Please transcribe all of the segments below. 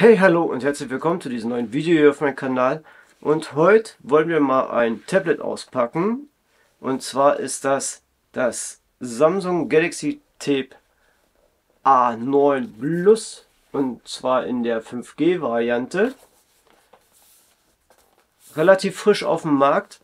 Hey, hallo und herzlich willkommen zu diesem neuen Video hier auf meinem Kanal. Und heute wollen wir mal ein Tablet auspacken. Und zwar ist das Samsung Galaxy Tab A9 Plus. Und zwar in der 5G Variante. Relativ frisch auf dem Markt.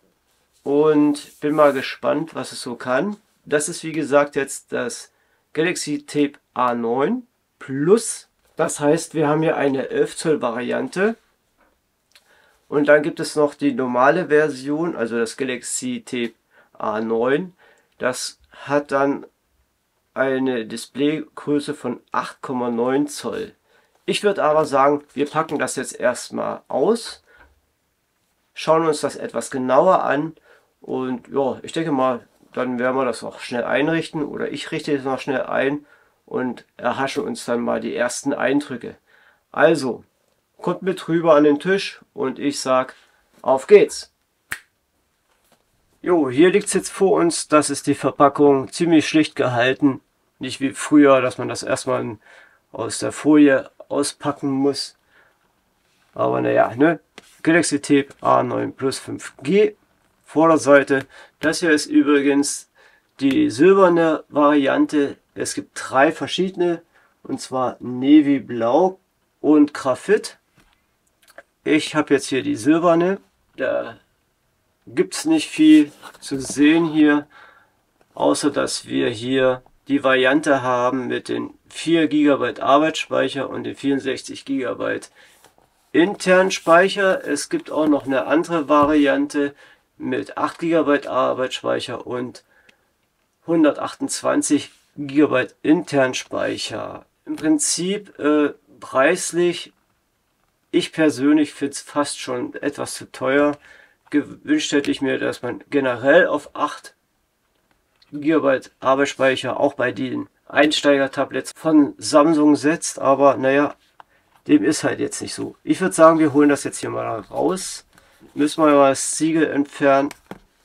Und bin mal gespannt, was es so kann. Das ist wie gesagt jetzt das Galaxy Tab A9 Plus. Das heißt, wir haben hier eine 11 Zoll Variante und dann gibt es noch die normale Version, also das Galaxy Tab A9. Das hat dann eine Displaygröße von 8,9 Zoll. Ich würde aber sagen, wir packen das jetzt erstmal aus, schauen uns das etwas genauer an und ja, ich denke mal, dann werden wir das auch schnell einrichten oder ich richte es noch schnell ein und erhaschen uns dann mal die ersten Eindrücke. Also, kommt mit rüber an den Tisch und ich sag, auf geht's! Jo, hier liegt es jetzt vor uns, das ist die Verpackung, ziemlich schlicht gehalten. Nicht wie früher, dass man das erstmal aus der Folie auspacken muss. Aber naja, ne? Galaxy Tab A9 Plus 5G, Vorderseite. Das hier ist übrigens die silberne Variante. Es gibt drei verschiedene, und zwar Navy Blau und Graphit. Ich habe jetzt hier die silberne. Da gibt es nicht viel zu sehen hier, außer dass wir hier die Variante haben mit den 4 GB Arbeitsspeicher und den 64 GB internen Speicher. Es gibt auch noch eine andere Variante mit 8 GB Arbeitsspeicher und 128 GB internen Speicher. Im Prinzip preislich, ich persönlich finde es fast schon etwas zu teuer. Gewünscht hätte ich mir, dass man generell auf 8 GB Arbeitsspeicher auch bei den Einsteiger-Tablets von Samsung setzt, aber naja, dem ist halt jetzt nicht so. Ich würde sagen, wir holen das jetzt hier mal raus. Müssen wir mal das Siegel entfernen.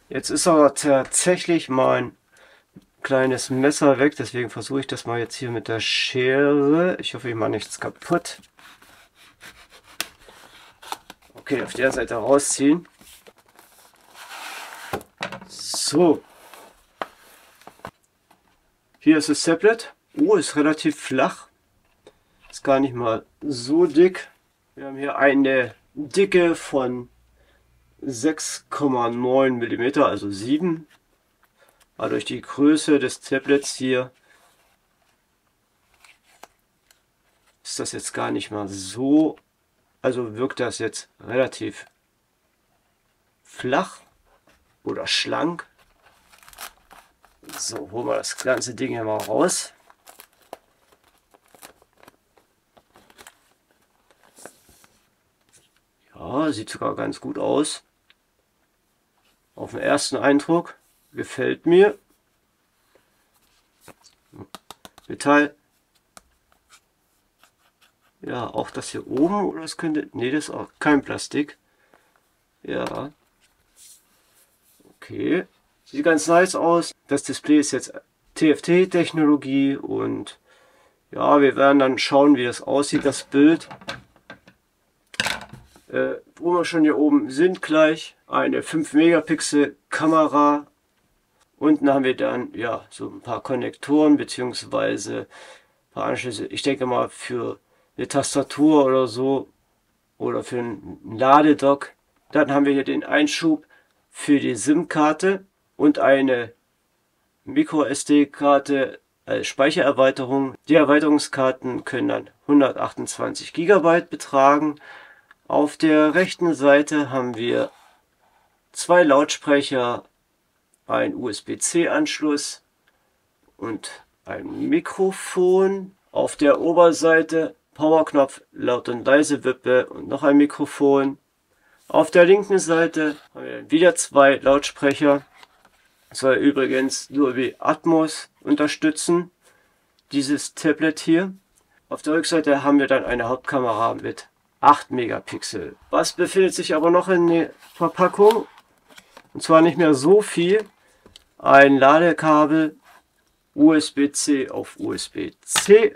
Jetzt ist aber tatsächlich mein kleines Messer weg, deswegen versuche ich das mal jetzt hier mit der Schere. Ich hoffe, ich mache nichts kaputt. Okay, auf der Seite rausziehen. So. Hier ist das Tablet. Oh, ist relativ flach. Ist gar nicht mal so dick. Wir haben hier eine Dicke von 6,9 mm, also 7. Aber durch die Größe des Tablets hier ist das jetzt gar nicht mal so, also wirkt das jetzt relativ flach oder schlank. So, holen wir das ganze Ding hier mal raus. Ja, sieht sogar ganz gut aus. Auf den ersten Eindruck. Gefällt mir. Metall. Ja, auch das hier oben, oder das könnte... Ne, das ist auch kein Plastik. Ja. Okay. Sieht ganz nice aus. Das Display ist jetzt TFT-Technologie und ja, wir werden dann schauen, wie das aussieht, das Bild. Wo wir schon hier oben sind gleich, eine 5 Megapixel Kamera. Unten haben wir dann ja so ein paar Konnektoren bzw. ein paar Anschlüsse. Ich denke mal für eine Tastatur oder so oder für einen Ladedock. Dann haben wir hier den Einschub für die SIM-Karte und eine MicroSD-Karte als Speichererweiterung. Die Erweiterungskarten können dann 128 GB betragen. Auf der rechten Seite haben wir zwei Lautsprecher, ein USB-C-Anschluss und ein Mikrofon. Auf der Oberseite Powerknopf, laut und leise Wippe und noch ein Mikrofon. Auf der linken Seite haben wir wieder zwei Lautsprecher. Soll übrigens Dolby Atmos unterstützen, dieses Tablet hier. Auf der Rückseite haben wir dann eine Hauptkamera mit 8 Megapixel. Was befindet sich aber noch in der Verpackung? Und zwar nicht mehr so viel. Ein Ladekabel, USB-C auf USB-C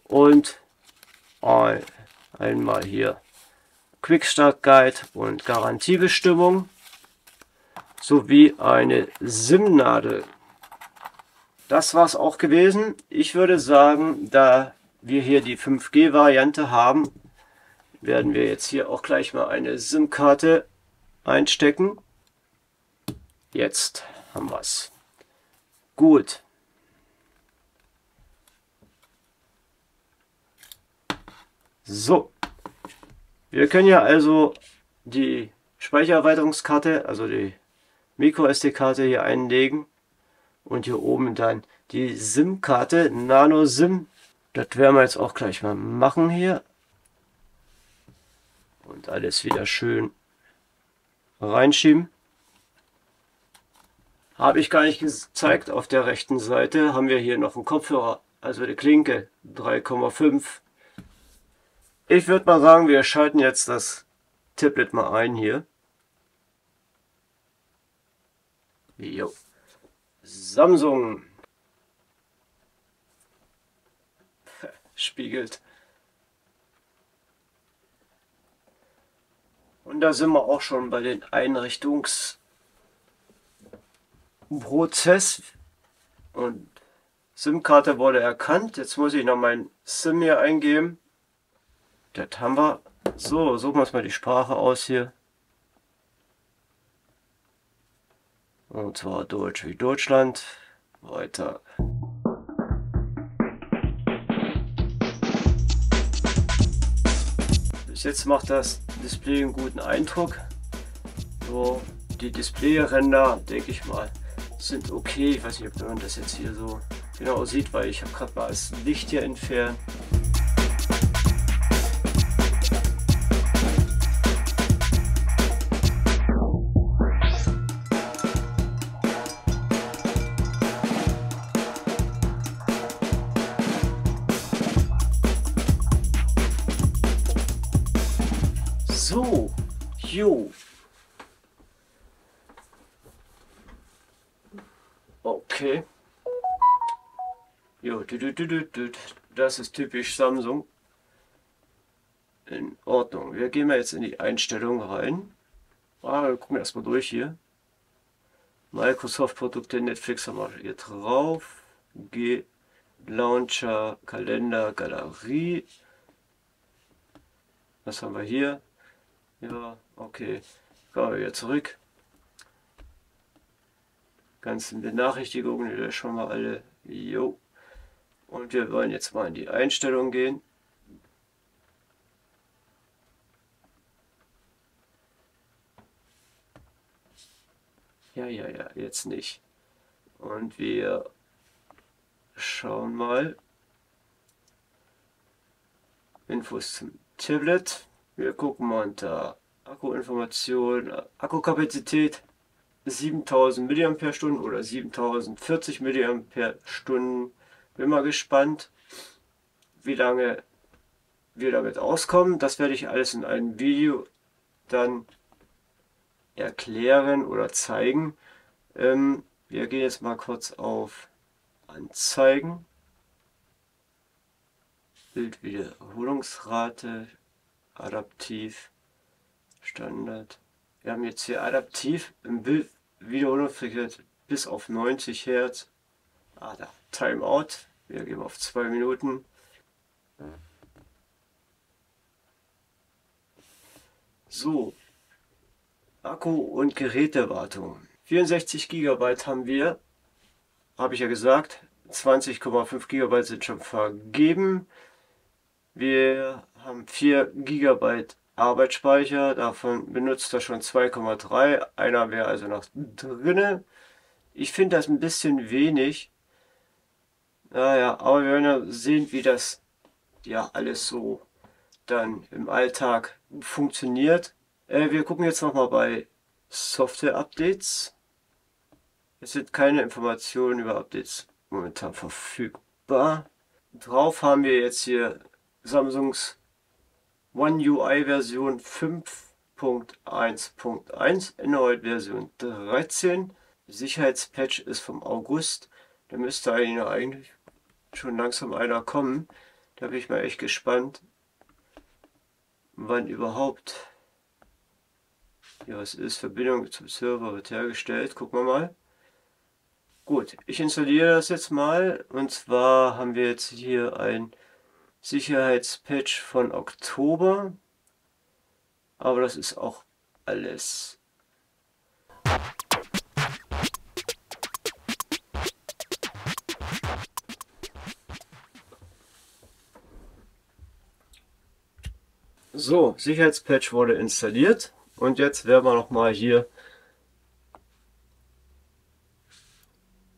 und ein Einmal hier Quick Start Guide und Garantiebestimmung sowie eine SIM-Nadel. Das war es auch gewesen. Ich würde sagen, da wir hier die 5G-Variante haben, werden wir jetzt hier auch gleich mal eine SIM-Karte einstecken. Jetzt haben wir es. Gut. So. Wir können ja also die Speichererweiterungskarte, also die MicroSD-Karte hier einlegen und hier oben dann die SIM-Karte, Nano SIM. Das werden wir jetzt auch gleich mal machen hier. Und alles wieder schön reinschieben. Habe ich gar nicht gezeigt, auf der rechten Seite haben wir hier noch einen Kopfhörer, also die Klinke 3,5. Ich würde mal sagen, wir schalten jetzt das Tablet mal ein hier. Jo. Samsung. Spiegelt. Und da sind wir auch schon bei den Einrichtungsprozess. Und SIM-Karte wurde erkannt. Jetzt muss ich noch mein SIM hier eingeben. Das haben wir. So, suchen wir uns mal die Sprache aus hier. Und zwar Deutsch wie Deutschland. Weiter. Bis jetzt macht das Display einen guten Eindruck. So, die Displayränder, denke ich mal, sind okay. Ich weiß nicht, ob man das jetzt hier so genau sieht, weil ich habe gerade mal das Licht hier entfernt. So, jo. Okay. Jo, das ist typisch Samsung. In Ordnung. Wir gehen mal jetzt in die Einstellungen rein. Wir gucken erstmal durch hier. Microsoft Produkte, Netflix haben wir hier drauf. Launcher, Kalender, Galerie. Was haben wir hier? Ja, okay. Kommen wir wieder zurück. Ganzen Benachrichtigungen, die löschen wir alle. Jo. Und wir wollen jetzt mal in die Einstellung gehen. Ja, jetzt nicht. Und wir schauen mal. Infos zum Tablet. Wir gucken mal unter Akkuinformation, Akkukapazität 7000 mAh oder 7040 mAh. Bin mal gespannt, wie lange wir damit auskommen. Das werde ich alles in einem Video dann erklären oder zeigen. Wir gehen jetzt mal kurz auf Anzeigen. Bildwiederholungsrate, adaptiv, Standard. Wir haben jetzt hier adaptiv im Bildwiederholungsfrequenz bis auf 90 Hertz. Da Timeout. Wir gehen auf 2 Minuten. So. Akku und Gerätewartung. 64 GB haben wir. Habe ich ja gesagt. 20,5 GB sind schon vergeben. Wir haben 4 GB Arbeitsspeicher, davon benutzt er schon 2,3. Einer wäre also noch drinne. Ich finde das ein bisschen wenig. Naja, aber wir werden ja sehen, wie das ja alles so dann im Alltag funktioniert. Wir gucken jetzt nochmal bei Software-Updates. Es sind keine Informationen über Updates momentan verfügbar. Drauf haben wir jetzt hier Samsungs One UI Version 5.1.1, Android Version 13. Sicherheitspatch ist vom August. Da müsste eigentlich schon langsam einer kommen. Da bin ich mal echt gespannt. wann überhaupt ja, es ist. Verbindung zum Server wird hergestellt. Gucken wir mal. Gut, ich installiere das jetzt mal. Und zwar haben wir jetzt hier ein Sicherheitspatch von Oktober. Aber das ist auch alles. So, Sicherheitspatch wurde installiert und jetzt werden wir noch mal hier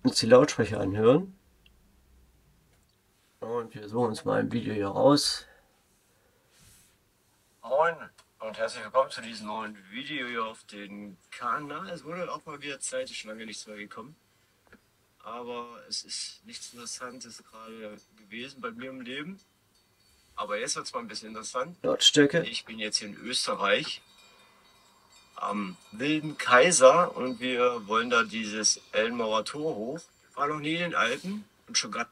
uns die Lautsprecher anhören. Und wir suchen uns mal ein Video hier raus. Moin und herzlich willkommen zu diesem neuen Video hier auf den Kanal. Es wurde auch mal wieder Zeit, ist schon lange nichts mehr gekommen. Aber es ist nichts Interessantes gerade gewesen bei mir im Leben. Aber jetzt wird es mal ein bisschen interessant. Lautstärke. Ich bin jetzt hier in Österreich am Wilden Kaiser und wir wollen da dieses Ellenmauer Tor hoch. Ich war noch nie in den Alpen und schon gerade.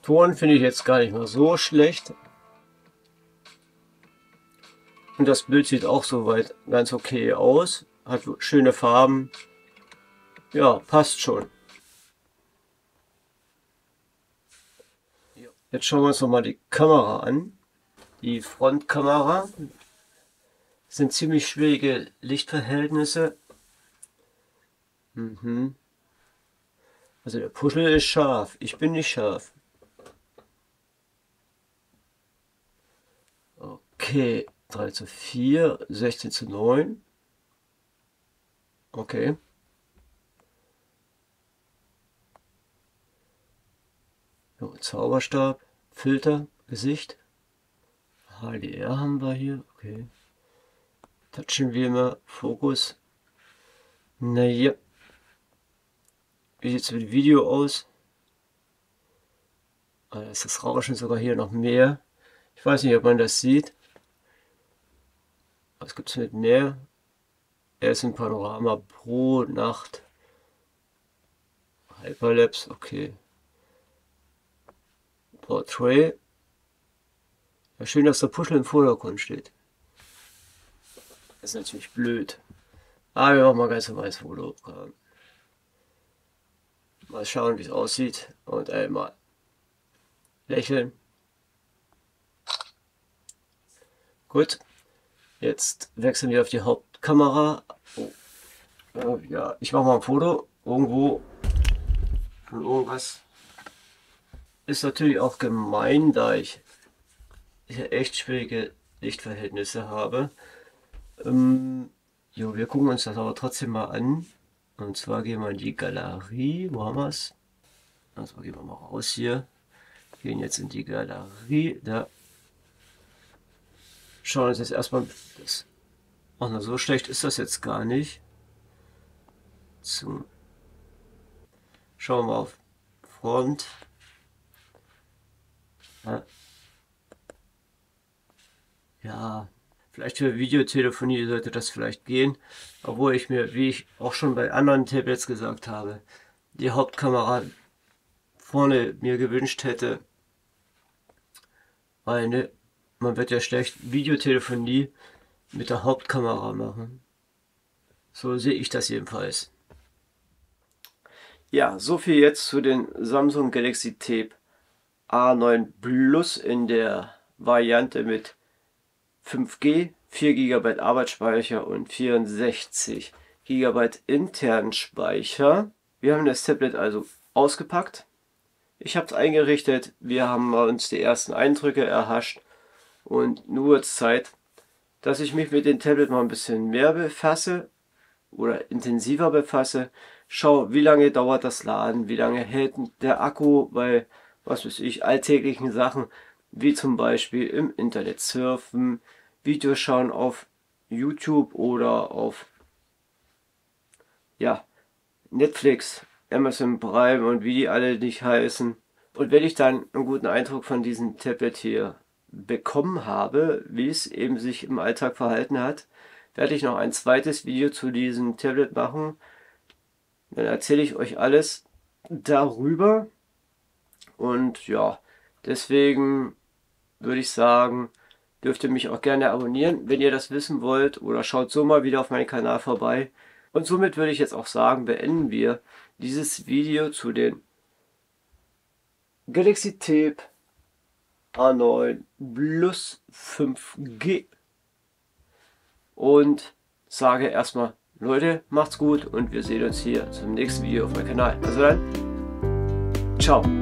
Ton finde ich jetzt gar nicht mal so schlecht. Und das Bild sieht auch soweit ganz okay aus. Hat schöne Farben. Ja, passt schon. Jetzt schauen wir uns noch mal die Kamera an. Die Frontkamera. Das sind ziemlich schwierige Lichtverhältnisse. Also der Puschel ist scharf. Ich bin nicht scharf. Okay. 3:4, 16:9. Okay. So, Zauberstab, Filter, Gesicht. HDR haben wir hier. Okay. Touchen wir mal. Fokus. Naja. Wie sieht es mit Video aus? Da ist das Rauschen sogar hier noch mehr. Ich weiß nicht, ob man das sieht. Was gibt es mit mehr? Er ist ein Panorama pro Nacht. Hyperlapse, okay. Portrait. Ja, schön, dass der Puschel im Vordergrund steht. Das ist natürlich blöd. Aber wir machen mal ganz normales Foto. Mal schauen, wie es aussieht. Und einmal lächeln. Gut. Jetzt wechseln wir auf die Hauptkamera. Oh. Ja, ich mache mal ein Foto. Irgendwo von irgendwas. Ist natürlich auch gemein, da ich hier echt schwierige Lichtverhältnisse habe. Jo, wir gucken uns das aber trotzdem mal an. Und zwar gehen wir in die Galerie. Wo haben wir es? Also gehen wir mal raus hier. Gehen jetzt in die Galerie. Da. Schauen wir uns jetzt erstmal das. Ach, na, so schlecht ist das jetzt gar nicht. Schauen wir mal auf Front. Ja, vielleicht für Videotelefonie sollte das vielleicht gehen. Obwohl ich mir, wie ich auch schon bei anderen Tablets gesagt habe, die Hauptkamera vorne mir gewünscht hätte. Weil, ne, man wird ja schlecht Videotelefonie mit der Hauptkamera machen. So sehe ich das jedenfalls. Ja, so viel jetzt zu den Samsung Galaxy Tab A9 Plus in der Variante mit 5G, 4 GB Arbeitsspeicher und 64 GB internen Speicher. Wir haben das Tablet also ausgepackt. Ich habe es eingerichtet, wir haben uns die ersten Eindrücke erhascht und nur wird es Zeit, dass ich mich mit dem Tablet mal ein bisschen mehr befasse oder intensiver befasse. Schau, wie lange dauert das Laden, wie lange hält der Akku bei, was weiß ich, alltäglichen Sachen, wie zum Beispiel im Internet surfen, Videos schauen auf YouTube oder auf ja, Netflix, Amazon Prime und wie die alle nicht heißen. Und wenn ich dann einen guten Eindruck von diesem Tablet hier bekommen habe, wie es eben sich im Alltag verhalten hat, werde ich noch ein zweites Video zu diesem Tablet machen. Dann erzähle ich euch alles darüber. Und ja, deswegen würde ich sagen, dürft ihr mich auch gerne abonnieren, wenn ihr das wissen wollt, oder schaut so mal wieder auf meinen Kanal vorbei. Und somit würde ich jetzt auch sagen, beenden wir dieses Video zu den Galaxy Tab A9 Plus 5G und sage erstmal, Leute, macht's gut und wir sehen uns hier zum nächsten Video auf meinem Kanal. Also dann, ciao!